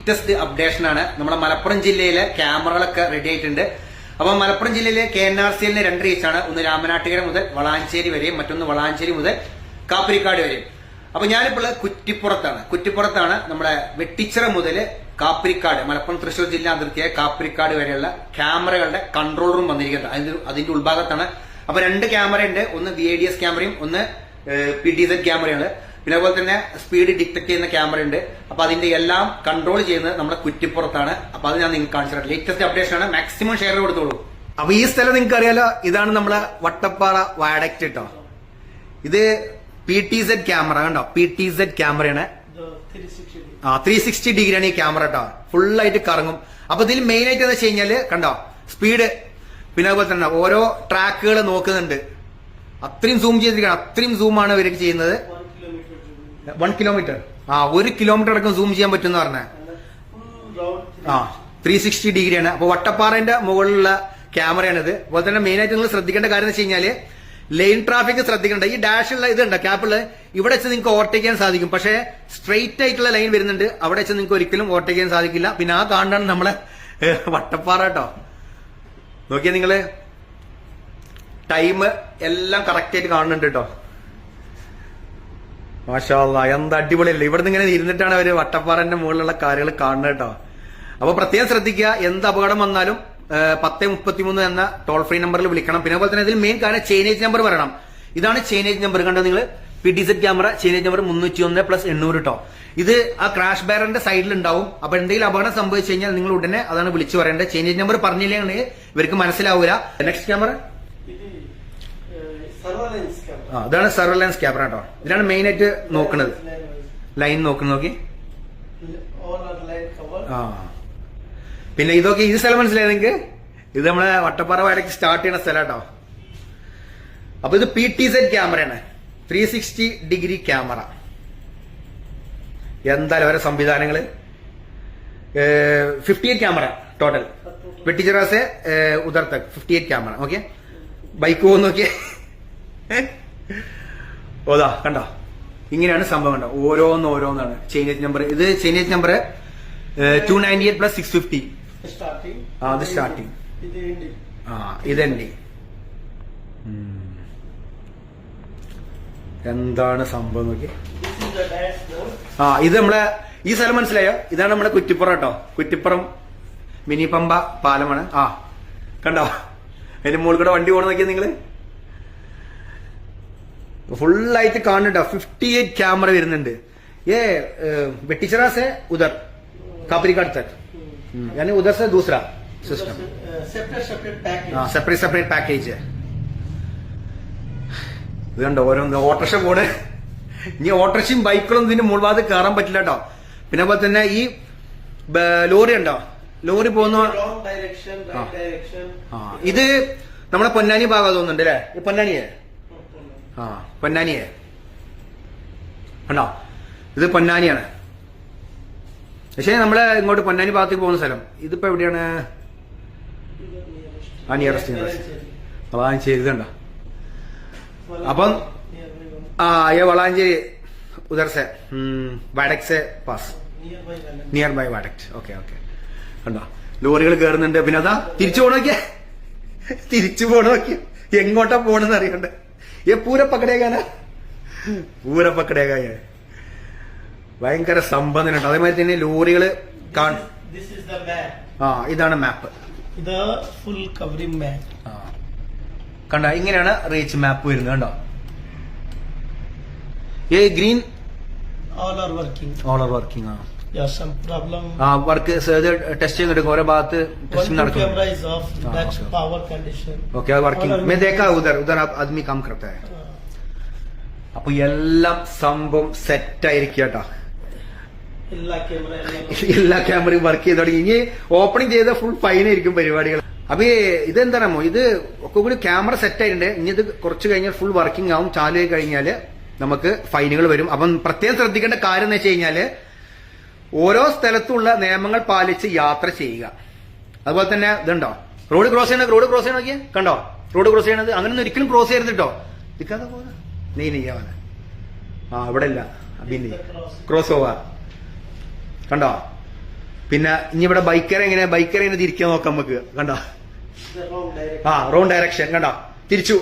Latest updation ആണ്. നമ്മുടെ മലപ്പുറം ജില്ലയിലെ ക്യാമറകളൊക്കെ റെഡി ആയിട്ടുണ്ട്. അപ്പൊ മലപ്പുറം ജില്ലയിലെ KNRCL 2 റീച്ചാണ്. ഒന്ന് രാമനാട്ടുകര മുതൽ വളാഞ്ചേരി വരെയും മറ്റൊന്ന് വളാഞ്ചേരി മുതൽ കാപ്പിരിക്കാട് വരെയും. അപ്പൊ ഞാനിപ്പോൾ കുറ്റിപ്പുറത്താണ് നമ്മുടെ വെട്ടിച്ചിറ മുതൽ കാപ്പിരിക്കാട്, മലപ്പുറം തൃശ്ശൂർ ജില്ലാ അതിർത്തിയായ കാപ്പിരിക്കാട് വരെയുള്ള ക്യാമറകളുടെ കൺട്രോൾ റൂം വന്നിരിക്കുന്നത് അതിന്റെ ഉൾഭാഗത്താണ്. അപ്പൊ 2 ക്യാമറ ഉണ്ട്. ഒന്ന് VADS ക്യാമറയും ഒന്ന് PTZ ക്യാമറയാണ്. പിന്നെ അതുപോലെ തന്നെ സ്പീഡ് ഡിറ്റക്ട് ചെയ്യുന്ന ക്യാമറ ഉണ്ട്. അപ്പൊ അതിന്റെ എല്ലാം കൺട്രോൾ ചെയ്യുന്നത് നമ്മുടെ കുറ്റിപ്പുറത്താണ്. അപ്പൊ അത് ഞാൻ നിങ്ങൾക്ക് കാണിച്ചു തരാം. ലേറ്റസ്റ്റ് അപ്ഡേഷൻ ആണ്. മാക്സിമം ഷെയർ കൊടുത്തോളൂ. അപ്പൊ ഈ സ്ഥലം നിങ്ങൾക്ക് അറിയാലോ, ഇതാണ് നമ്മളെ വട്ടപ്പാറ വയഡക്റ്റ് കേട്ടോ. ഇത് PTZ ക്യാമറ കണ്ടോ, PTZ ക്യാമറയാണ്. 360 ഡിഗ്രിയാണ് ഈ ക്യാമറ കേട്ടോ. ഫുള്ളായിട്ട് കറങ്ങും. അപ്പൊ ഇതിൽ മെയിൻ ആയിട്ട് എന്താ വെച്ച് കഴിഞ്ഞാല് കണ്ടോ, സ്പീഡ്, പിന്നെ അതുപോലെ തന്നെ ഓരോ ട്രാക്കുകൾ നോക്കുന്നുണ്ട്. അത്രയും സൂം ചെയ്തിരിക്കണം. അത്രയും സൂമാണ് ഇവർക്ക് ചെയ്യുന്നത്. 1 കിലോമീറ്റർ 1 കിലോമീറ്റർ അടക്കം സൂം ചെയ്യാൻ പറ്റും എന്ന് പറഞ്ഞ 360 ഡിഗ്രിയാണ്. അപ്പൊ വട്ടപ്പാറന്റെ മുകളിലുള്ള ക്യാമറയാണിത്. അതുപോലെ തന്നെ മെയിൻ ആയിട്ട് നിങ്ങൾ ശ്രദ്ധിക്കേണ്ട കാര്യം എന്ന് വെച്ച് കഴിഞ്ഞാല് ലൈൻ ട്രാഫിക് ശ്രദ്ധിക്കേണ്ട. ഈ ഡാഷുള്ള ഇതുണ്ട് ക്യാപ്പിള്, ഇവിടെ വെച്ച് നിങ്ങൾക്ക് ഓവർടേക്ക് ചെയ്യാൻ സാധിക്കും. പക്ഷേ സ്ട്രെയിറ്റ് ആയിട്ടുള്ള ലൈൻ വരുന്നുണ്ട്, അവിടെ വെച്ച് നിങ്ങൾക്ക് ഒരിക്കലും ഓവർടേക്ക് ചെയ്യാൻ സാധിക്കില്ല. പിന്നെ ആ കാണാണ് നമ്മളെ വട്ടപ്പാറ കേട്ടോ. നോക്കിയാ നിങ്ങള് ടൈം എല്ലാം കറക്റ്റ് ആയിട്ട് കാണുന്നുണ്ട് കേട്ടോ. മാഷാ അല്ലാഹ്, എന്താ അടിപൊളിയല്ലേ. ഇവിടെ നിന്ന് ഇങ്ങനെ ഇരുന്നിട്ടാണ് അവര് വട്ടപ്പാറന്റെ മുകളിലുള്ള കാര്യങ്ങൾ കാണുന്നത് കേട്ടോ. അപ്പൊ പ്രത്യേകം ശ്രദ്ധിക്കുക, എന്ത് അപകടം വന്നാലും 1033 എന്ന ടോൾ ഫ്രീ നമ്പറിൽ വിളിക്കണം. പിന്നെ അതുപോലെ തന്നെ ഇതിൽ മെയിൻ കാര്യം ചെയിനേജ് നമ്പർ പറയണം. ഇതാണ് ചെയിനേജ് നമ്പർ. കണ്ടോ നിങ്ങൾ, PTZ ക്യാമറ ചെയിനേജ് നമ്പർ 301+800 കേട്ടോ. ഇത് ആ ക്രാഷ് ബാരറിന്റെ സൈഡിൽ ഉണ്ടാവും. അപ്പൊ എന്തെങ്കിലും അപകടം സംഭവിച്ചു കഴിഞ്ഞാൽ നിങ്ങൾ ഉടനെ അതാണ് വിളിച്ചു പറയേണ്ടത്. ചെയിനേജ് നമ്പർ പറഞ്ഞില്ലെങ്കിൽ ഇവർക്ക് മനസ്സിലാവൂല. നെക്സ്റ്റ് ക്യാമറ ഇതാണ് സർവൈലൻസ് ക്യാമറ കേട്ടോ. ഇതിലാണ് മെയിൻ ആയിട്ട് നോക്കുന്നത്, ലൈൻ നോക്കുന്നത്. നോക്കി പിന്നെ ഇതൊക്കെ ഈ സ്ഥലം മനസ്സിലായി നിങ്ങൾക്ക്. ഇത് നമ്മളെ വട്ടപ്പാറ വയഡക്റ്റ് സ്റ്റാർട്ട് ചെയ്യുന്ന സ്ഥലം കേട്ടോ. അപ്പൊ ഇത് PTZ ക്യാമറയാണ്, 360 ഡിഗ്രി ക്യാമറ. എന്തായാലും അവരെ സംവിധാനങ്ങള് 58 camera total. വെട്ടിച്ചിറാസെ ഉദർ Tak 58 camera. Okay, bike പോകുന്ന നോക്കിയേ. ഓതാ കണ്ടോ, ഇങ്ങനെയാണ് സംഭവം. കണ്ടോ, ഓരോന്നാണ് ചെയിനേജ് നമ്പർ. ഇത് ചെയിനേജ് നമ്പർ 298+650. അത് സ്റ്റാർട്ടിങ്. ഇതെന്റെ എന്താണ് സംഭവം നോക്കി. ഇത് നമ്മളെ ഈ സ്ഥലം മനസ്സിലായോ, ഇതാണ് നമ്മുടെ കുറ്റിപ്പുറം കേട്ടോ. കുറ്റിപ്പുറം മിനി പമ്പ പാലമാണ്. കണ്ടോ, അതിന്റെ മുകളിൽ കൂടെ വണ്ടി പോകണം നോക്കിയാ നിങ്ങള്. ഫുള്ളായിട്ട് കാണുന്നുണ്ടോ. 58 ക്യാമറ വരുന്നുണ്ട്. വെട്ടിച്ചിറ से उधर कापरीकाट तक, यानी उधर से दूसरा सिस्टम, सेपरेट पैकेज है. ഇത് കണ്ടോ, ഓരോന്ന് ഓട്ടോറിക്ഷ പോണ്. ഇനി ഓട്ടോറിക്ഷയും ബൈക്കുകളും ഇതിന്റെ മുൾഭാഗത്ത് കയറാൻ പറ്റില്ല കേട്ടോ. പിന്നെ അതുപോലെ തന്നെ ഈ ലോറി ഉണ്ടോ, ലോറി പോകുന്ന ഇത് നമ്മുടെ പൊന്നാനി ഭാഗം തോന്നുന്നുണ്ട് അല്ലേ. ഈ പൊന്നാനിയെ പൊന്നാനിയെ കണ്ടോ, ഇത് പൊന്നാനിയാണ്. പക്ഷേ നമ്മള് ഇങ്ങോട്ട് പൊന്നാനി ഭാഗത്തേക്ക് പോകുന്ന സ്ഥലം ഇതിപ്പോ എവിടെയാണ്? നിയറസ്റ്റ് വളാഞ്ചേരി. ഇതുണ്ടോ. അപ്പം വളാഞ്ചേരി ഉദർ സെ വടക് സെ പാസ്, നിയർ ബൈ വടക്. ഓക്കെ കണ്ടോ, ലോറികൾ കയറുന്നുണ്ട്. പിന്നെ അതാ തിരിച്ചു പോണോക്കി എങ്ങോട്ടാ പോണെന്ന് അറിയണ്ട. പൂര പക്കടേകാന ഭയങ്കര സംഭവം കേട്ടോ. അതേമാതിരി തന്നെ ലോറികള് ഇതാണ് മാപ്പ്. ഇത് ഫുൾ കവറിംഗ് മാപ്പ്. കണ്ടോ, ഇങ്ങനെയാണ് റീച്ച് മാപ്പ് വരുന്നത്. കണ്ടോ, green all are working. Some problem. Work test ചെയ്യുന്നുണ്ട് ഓരോ ഭാഗത്ത്. ടെസ്റ്റിംഗ് നടക്കുന്നു. Camera is off. That's power condition. Okay, working. मैं देखा उधर आदमी काम करता है. അപ്പൊ എല്ലാം സംഭവം സെറ്റ് ആയിരിക്കും കേട്ടോ. എല്ലാ ക്യാമറയും വർക്ക് ചെയ്ത് തുടങ്ങി. ഇനി ഓപ്പണിംഗ് ചെയ്ത ഫുൾ ഫൈൻ ആയിരിക്കും പരിപാടികൾ. അപ്പൊ ഇതെന്താണോ, ഇത് ഒക്കെ കൂടി ക്യാമറ സെറ്റ് ആയിട്ടുണ്ട്. ഇനി ഇത് കുറച്ച് കഴിഞ്ഞാൽ ഫുൾ വർക്കിംഗ് ആവും. ചാലു ആയി കഴിഞ്ഞാല് നമുക്ക് ഫൈനുകൾ വരും. അപ്പം പ്രത്യേകം ശ്രദ്ധിക്കേണ്ട കാര്യം എന്ന് വെച്ച് കഴിഞ്ഞാല് ഓരോ സ്ഥലത്തുള്ള നിയമങ്ങൾ പാലിച്ച് യാത്ര ചെയ്യുക. അതുപോലെ തന്നെ ഇതുണ്ടോ, റോഡ് ക്രോസ് ചെയ്യണോക്കിയ കണ്ടോ, റോഡ് ക്രോസ് ചെയ്യണത് അങ്ങനെ ഒരിക്കലും ക്രോസ് ചെയ്യരുത് കേട്ടോ. നിൽക്കാതെ പോകാം. നെയ്യാവാന ഇവിടെ ഇല്ല. ക്രോസ് ഓവർ കണ്ടോ, പിന്നെ ഇനി ഇവിടെ ബൈക്കറെ എങ്ങനെ തിരിക്കാൻ നോക്കാം നമുക്ക്. കണ്ടോ, The wrong direction. ആ റോങ് ഡയറക്ഷൻ. കണ്ടോ, തിരിച്ചു.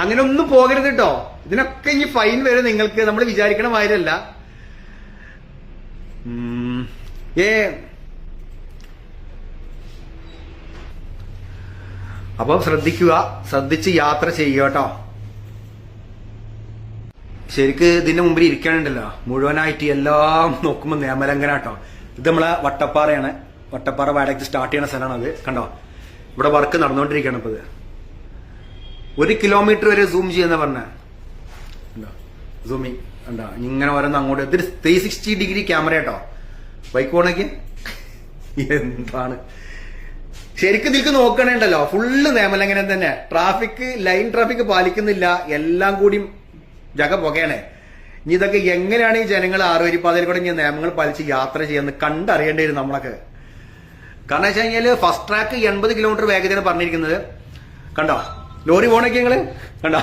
അങ്ങനെ ഒന്നും പോകരുത് കേട്ടോ. ഇതിനൊക്കെ ഇനി ഫൈൻ വരും നിങ്ങൾക്ക്. നമ്മൾ വിചാരിക്കണ മാതിരല്ല. അപ്പൊ ശ്രദ്ധിച്ച് യാത്ര ചെയ്യുക കേട്ടോ. ശരിക്ക് ഇതിന്റെ മുമ്പിൽ ഇരിക്കാനുണ്ടല്ലോ, മുഴുവനായിട്ട് എല്ലാം നോക്കുമ്പോൾ നിയമലംഘന കേട്ടോ. ഇത് നമ്മളെ വട്ടപ്പാറയാണ്. വട്ടപ്പാറ വാടകയ്ക്ക് സ്റ്റാർട്ട് ചെയ്യുന്ന സ്ഥലമാണ് അത്. കണ്ടോ, ഇവിടെ വർക്ക് നടന്നുകൊണ്ടിരിക്കുകയാണ് ഇപ്പൊ. ഇത് 1 കിലോമീറ്റർ വരെ സൂം ചെയ്യുന്ന പറഞ്ഞ സൂമിങ് കണ്ടോ. ഇങ്ങനെ ഓരോന്ന് അങ്ങോട്ട്. ഇതൊരു 360 ഡിഗ്രി ക്യാമറ കേട്ടോ. ബൈക്ക് പോണേക്ക് എന്താണ് ശരിക്കും ഇതിൽക്ക് നോക്കണേണ്ടല്ലോ. ഫുള്ള് നിയമലംഘനം തന്നെ. ലൈൻ ട്രാഫിക് പാലിക്കുന്നില്ല. എല്ലാം കൂടി ജഗ പുകയാണേ. ഇനി ഇതൊക്കെ എങ്ങനെയാണ് ഈ ജനങ്ങൾ 6 വരി പാതയിൽ കൂടെ ഇനി നിയമങ്ങൾ പാലിച്ച് യാത്ര ചെയ്യുന്നത് കണ്ടറിയേണ്ടി വരും നമ്മളൊക്കെ. കാരണം വെച്ച് കഴിഞ്ഞാല് ഫസ്റ്റ് ട്രാക്ക് 80 കിലോമീറ്റർ വേഗതയാണ് പറഞ്ഞിരിക്കുന്നത്. കണ്ടോ, ലോറി പോണൊക്കെ നിങ്ങള് കണ്ടോ,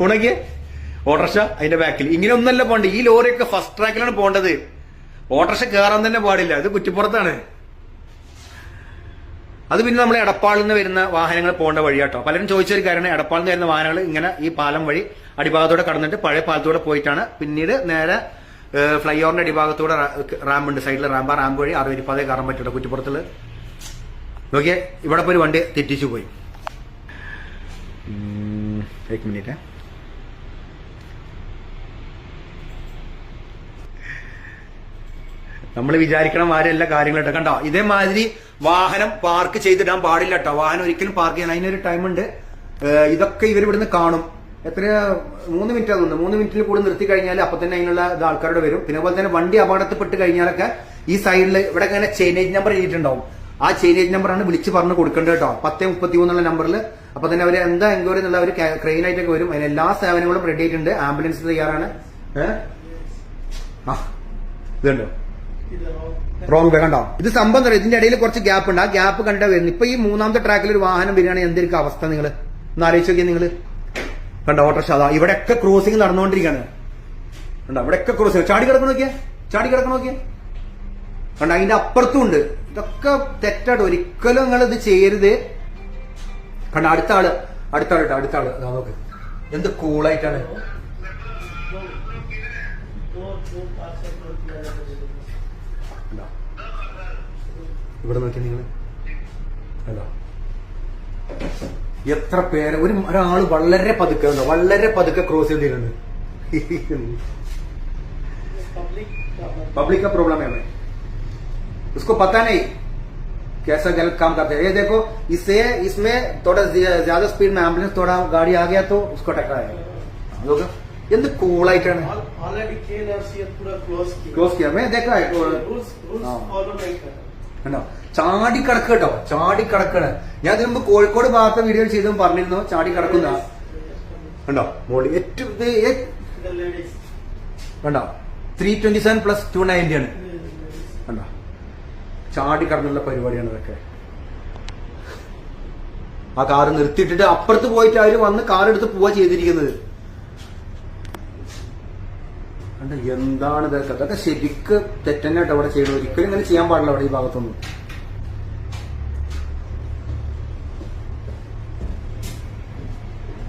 പോണൊക്കെ ഓട്ടോറിക്ഷ അതിന്റെ ബാക്കിൽ. ഇങ്ങനെ ഒന്നല്ല പോണ്ടേ. ഈ ലോറിയൊക്കെ ഫസ്റ്റ് ട്രാക്കിലാണ് പോണ്ടത്. ഓട്ടോറിക്ഷ കയറാൻ തന്നെ പാടില്ല. ഇത് കുറ്റിപ്പുറത്താണ്. അത് പിന്നെ നമ്മൾ എടപ്പാളിൽ നിന്ന് വരുന്ന വാഹനങ്ങൾ പോകേണ്ട വഴിയാട്ടോ. പലരും ചോദിച്ചൊരു കാര്യമാണ്, എടപ്പാളിൽ നിന്ന് വരുന്ന വാഹനങ്ങൾ ഇങ്ങനെ ഈ പാലം വഴി അടിഭാഗത്തൂടെ കടന്നിട്ട് പഴയ പാലത്തൂടെ പോയിട്ടാണ് പിന്നീട് നേരെ ഫ്ലൈ ഓവറിന്റെ അടിഭാഗത്തൂടെ റാമ്പ് ഉണ്ട്, സൈഡിൽ റാമ്പ് വഴി 6 വരി പാതയിൽ കയറാൻ പറ്റുള്ളൂ കുറ്റിപ്പുറത്തുള്ള. നോക്കിയേ, ഇവിടെ ഇപ്പോൾ ഒരു വണ്ടി തെറ്റിച്ചു പോയി. एक मिनट है. നമ്മൾ വിചാരിക്കണം മാതിരി കാര്യങ്ങൾ കേട്ടോ. കണ്ടോ, ഇതേമാതിരി വാഹനം പാർക്ക് ചെയ്തിടാൻ പാടില്ല കേട്ടോ. വാഹനം ഒരിക്കലും പാർക്ക് ചെയ്യാൻ അതിനൊരു ടൈമുണ്ട്. ഇതൊക്കെ ഇവർ ഇവിടുന്ന് കാണും. എത്ര 3 മിനിറ്റ് ആകുന്നു. 3 മിനിറ്റിൽ കൂടെ നിർത്തി കഴിഞ്ഞാൽ അപ്പൊ തന്നെ അതിനുള്ള ഇത് ആൾക്കാരുടെ വരും. പിന്നെ അതുപോലെ തന്നെ വണ്ടി അപകടത്തിൽപ്പെട്ട് കഴിഞ്ഞാലൊക്കെ ഈ സൈഡിൽ ഇവിടെ ഇങ്ങനെ ചെയിനേജ് നമ്പർ എഴുതിയിട്ടുണ്ടാവും. ആ ചെയിനേജ് നമ്പറാണ് വിളിച്ച് പറഞ്ഞ് കൊടുക്കേണ്ടത് കേട്ടോ. 1033 എന്നുള്ള നമ്പറിൽ. അപ്പൊ തന്നെ അവർ എന്താ എൻക്വയറി എന്നുള്ള അവർ ക്രെയിൻ ആയിട്ടൊക്കെ വരും. അതിന് എല്ലാ സേവനങ്ങളും റെഡി ആയിട്ടുണ്ട്. ആംബുലൻസ് തയ്യാറാണ്. ഇതുണ്ടോ റോങ് വേ. കണ്ടോ, ഇത് സംഭവം തരാം. ഇതിന്റെ ഇടയിൽ കുറച്ച് ഗ്യാപ്പ് ഉണ്ട്. ആ ഗ്യാപ്പ് കണ്ടാ വരുന്നത്. ഇപ്പൊ ഈ 3ാമത്തെ ട്രാക്കിൽ ഒരു വാഹനം വരികയാണെങ്കിൽ എന്തൊരു അവസ്ഥ നിങ്ങൾ ഒന്ന് ആലോചിച്ച് നോക്കിയാൽ. നിങ്ങൾ കണ്ടോ, ഓട്ടോറിക്ഷ അതാ ഇവിടെയൊക്കെ ക്രോസിംഗ് നടന്നുകൊണ്ടിരിക്കുകയാണ്. കണ്ടോ, ഇവിടെയൊക്കെ ക്രോസിംഗ് ചാടി കിടക്കണ നോക്കിയാ. കണ്ടോ, അതിന്റെ അപ്പുറത്തും ഉണ്ട്. ഇതൊക്കെ തെറ്റാട്ടോ. ഒരിക്കലും നിങ്ങൾ ഇത് ചെയ്യരുത്. കണ്ടോ, അടുത്ത ആള് അതാ നോക്ക് എന്ത് കൂളായിട്ടാണ്. ഇവിടെ നോക്കിയാ നിങ്ങൾ കണ്ടോ, എത്ര പേര്. ഒരാള് വളരെ പതുക്കെ ക്രോസ് ചെയ്തിട്ടുണ്ട്. पब्लिक का प्रॉब्लम है भाई, उसको पता नहीं कैसा गलत काम करते हैं. ये देखो, इसमें थोड़ा ज्यादा स्पीड में एम्बुलेंस थोड़ा गाड़ी आ गया तो उसको टकराया. എന്ത് കൂളായിട്ടാണ്. ക്ലോസ് കിയാ मैं देखा है. കണ്ടോ, ചാടി കിടക്കണ. ഞാൻ ഇതിനു മുമ്പ് കോഴിക്കോട് ഭാഗത്തെ വീഡിയോ ചെയ്തും പറഞ്ഞിരുന്നു ചാടി കിടക്കുന്ന. കണ്ടോ, മോളി ഏറ്റവും കണ്ടോ 327 + 290 ആണ്. കണ്ടോ, ചാടി കടന്നുള്ള പരിപാടിയാണ് ഇതൊക്കെ. ആ കാറ് നിർത്തിയിട്ടിട്ട് അപ്പുറത്ത് പോയിട്ട് അവര് വന്ന് കാർ എടുത്ത് പോവാ ചെയ്തിരിക്കുന്നത്. കണ്ടോ, എന്താണ് ഇതൊക്കെ. അതൊക്കെ ശരിക്ക് തെറ്റന്നായിട്ട് അവിടെ ചെയ്യണം. ഒരിക്കലും ഇങ്ങനെ ചെയ്യാൻ പാടില്ല അവിടെ ഈ ഭാഗത്തൊന്നും.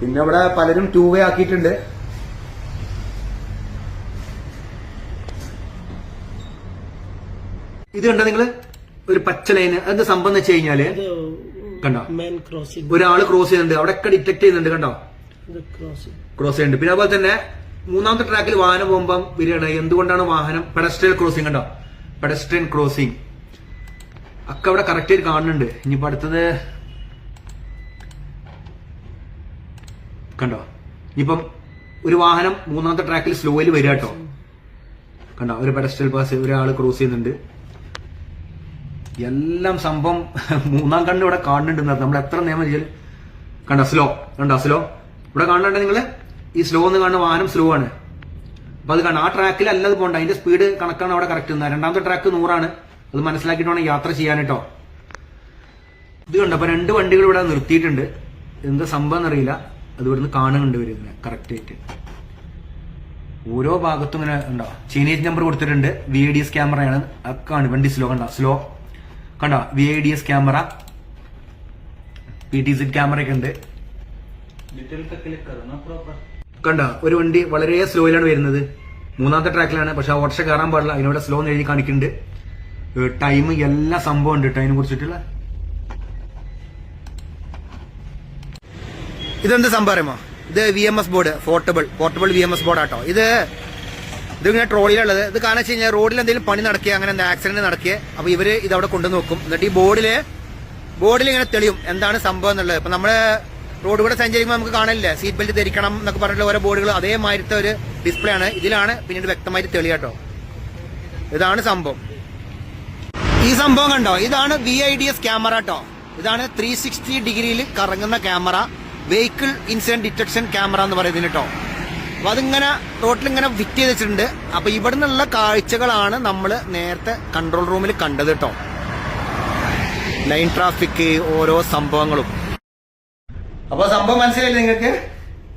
പിന്നെ ഇവിടെ പലരും 2 വേ ആക്കിയിട്ടുണ്ട്. ഇത് കണ്ടോ നിങ്ങള്, ഒരു പച്ച ലൈന്. അത് സംഭവം എന്ന് വെച്ച് കഴിഞ്ഞാല് കണ്ടോ, ഒരാള് ക്രോസ് ചെയ്യുന്നുണ്ട്. അവിടെ ഒക്കെ ഡിറ്റക്ട് ചെയ്യുന്നുണ്ട്. കണ്ടോ, ക്രോസ് ചെയ്യുന്നുണ്ട്. പിന്നെ അതുപോലെ തന്നെ 3ാമത്തെ ട്രാക്കിൽ വാഹനം പോകുമ്പം വരികയാണ്. എന്തുകൊണ്ടാണ് വാഹനം പെഡസ്ട്രിയൽ ക്രോസിംഗ്. കണ്ടോ, പെഡസ്ട്രിയൻ ക്രോസിംഗ് ഒക്കെ അവിടെ കറക്റ്റ് ആയിട്ട് കാണുന്നുണ്ട്. ഇനിയിപ്പോ അടുത്തത് കണ്ടോ, ഇനിയിപ്പം ഒരു വാഹനം 3ാമത്തെ ട്രാക്കിൽ സ്ലോയിൽ വരിക കേട്ടോ. കണ്ടോ, ഒരു പെഡസ്ട്രിയൽ പാസ് ഒരാള് ക്രോസ് ചെയ്യുന്നുണ്ട്. എല്ലാം സംഭവം 3ാം കണ്ണ് ഇവിടെ കാണുന്നുണ്ട്. നമ്മൾ എത്ര നിയമം ചെയ്യല്. കണ്ടോ, സ്ലോ ഇവിടെ കാണുന്നുണ്ട് നിങ്ങള്. ഈ സ്ലോ എന്ന് കാണുന്ന വാഹനം സ്ലോ ആണ്. അപ്പൊ അത് കാണാം. ആ ട്രാക്കിൽ അല്ലത് പോകണ്ട. അതിന്റെ സ്പീഡ് കണക്കാണ് അവിടെ കറക്റ്റ്. 2ാമത്തെ ട്രാക്ക് 100 ആണ്. അത് മനസ്സിലാക്കിയിട്ട് വേണം യാത്ര ചെയ്യാൻ കേട്ടോ. ഇത് കണ്ടോ, അപ്പൊ 2 വണ്ടികൾ ഇവിടെ നിർത്തിയിട്ടുണ്ട്. എന്താ സംഭവം എന്നറിയില്ല. അത് ഇവിടുന്ന് കാണുന്നുണ്ട് ഇവര് ഇതിനെ കറക്റ്റ് ആയിട്ട്. ഓരോ ഭാഗത്തും ഇങ്ങനെ ഉണ്ടോ ചീനേജ് നമ്പർ കൊടുത്തിട്ടുണ്ട്. VIDS ക്യാമറയാണ്. അക്കാണ് വണ്ടി സ്ലോ കണ്ടോ VIDS ക്യാമറ, PTZ ക്യാമറ ഒക്കെ ഉണ്ട്. കണ്ടോ ഒരു വണ്ടി വളരെ സ്ലോയിലാണ് വരുന്നത്. 3ാമത്തെ ട്രാക്കിലാണ്. പക്ഷെ ആ ഓട്ടോറിക്ഷ കയറാൻ പാടില്ല. അതിനോട് സ്ലോ എന്ന് എഴുതി കാണിക്കുന്നുണ്ട്. ടൈം എല്ലാ സംഭവം ഉണ്ട് കേട്ടോ അതിനെ കുറിച്ചിട്ടുള്ള. ഇതെന്ത് സംഭവം അറിയുമോ? ഇത് VMS board, portable VMS board ആട്ടോ. ഇതിങ്ങനെ ട്രോളിയിലുള്ളത്. ഇത് കാരണം വെച്ച് കഴിഞ്ഞാൽ റോഡിൽ എന്തെങ്കിലും പണി നടക്കുക, അങ്ങനെ എന്താ ആക്സിഡന്റ് നടക്കുക, അപ്പൊ ഇവര് ഇതവിടെ കൊണ്ടു നോക്കും. എന്നിട്ട് ഈ ബോർഡിൽ ഇങ്ങനെ തെളിയും എന്താണ് സംഭവം എന്നുള്ളത്. ഇപ്പൊ നമ്മള് റോഡ് കൂടെ സഞ്ചരിക്കുമ്പോൾ നമുക്ക് കാണില്ലേ സീറ്റ് ബെൽറ്റ് ധരിക്കണം എന്നൊക്കെ പറഞ്ഞിട്ടുള്ള ഓരോ ബോർഡുകൾ അതേമാതിരത്തെ ഒരു ഡിസ്പ്ലേ ആണ്. ഇതിലാണ് പിന്നീട് വ്യക്തമായിട്ട് തെളിയാട്ടോ. ഇതാണ് സംഭവം. ഈ സംഭവം കണ്ടോ, ഇതാണ് VIDS ക്യാമറ കേട്ടോ. ഇതാണ് 360 ഡിഗ്രിയിൽ കറങ്ങുന്ന camera, vehicle incident detection camera എന്ന് പറയുന്നത് കേട്ടോ. അപ്പൊ അതിങ്ങനെ റോട്ടിൽ ഇങ്ങനെ ഫിറ്റ് ചെയ്ത് വെച്ചിട്ടുണ്ട്. അപ്പൊ ഇവിടെ നിന്നുള്ള കാഴ്ചകളാണ് നമ്മൾ നേരത്തെ കൺട്രോൾ റൂമിൽ കണ്ടത് കേട്ടോ. ലൈൻ ട്രാഫിക്, ഓരോ സംഭവങ്ങളും. അപ്പൊ സംഭവം മനസ്സിലായില്ലേ നിങ്ങൾക്ക്?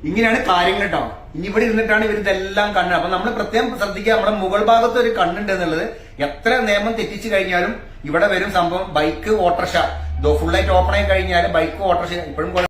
ഇങ്ങനെയാണ് കാര്യങ്ങൾ കേട്ടോ. ഇനി ഇവിടെ ഇരുന്നിട്ടാണ് ഇവർ ഇതെല്ലാം കണ്ടത്. അപ്പൊ നമ്മൾ പ്രത്യേകം ശ്രദ്ധിക്കുക, നമ്മുടെ മുകൾ ഭാഗത്ത് ഒരു കണ്ണുണ്ട് എന്നുള്ളത്. എത്ര നിയമം തെറ്റിച്ചു കഴിഞ്ഞാലും ഇവിടെ വരും സംഭവം. ബൈക്ക് ഓട്ടോറിക്ഷ ഫുള്ളായിട്ട് ഓപ്പൺ ആയി കഴിഞ്ഞാൽ ബൈക്ക് ഓട്ടോറിക്ഷ ഇപ്പോഴും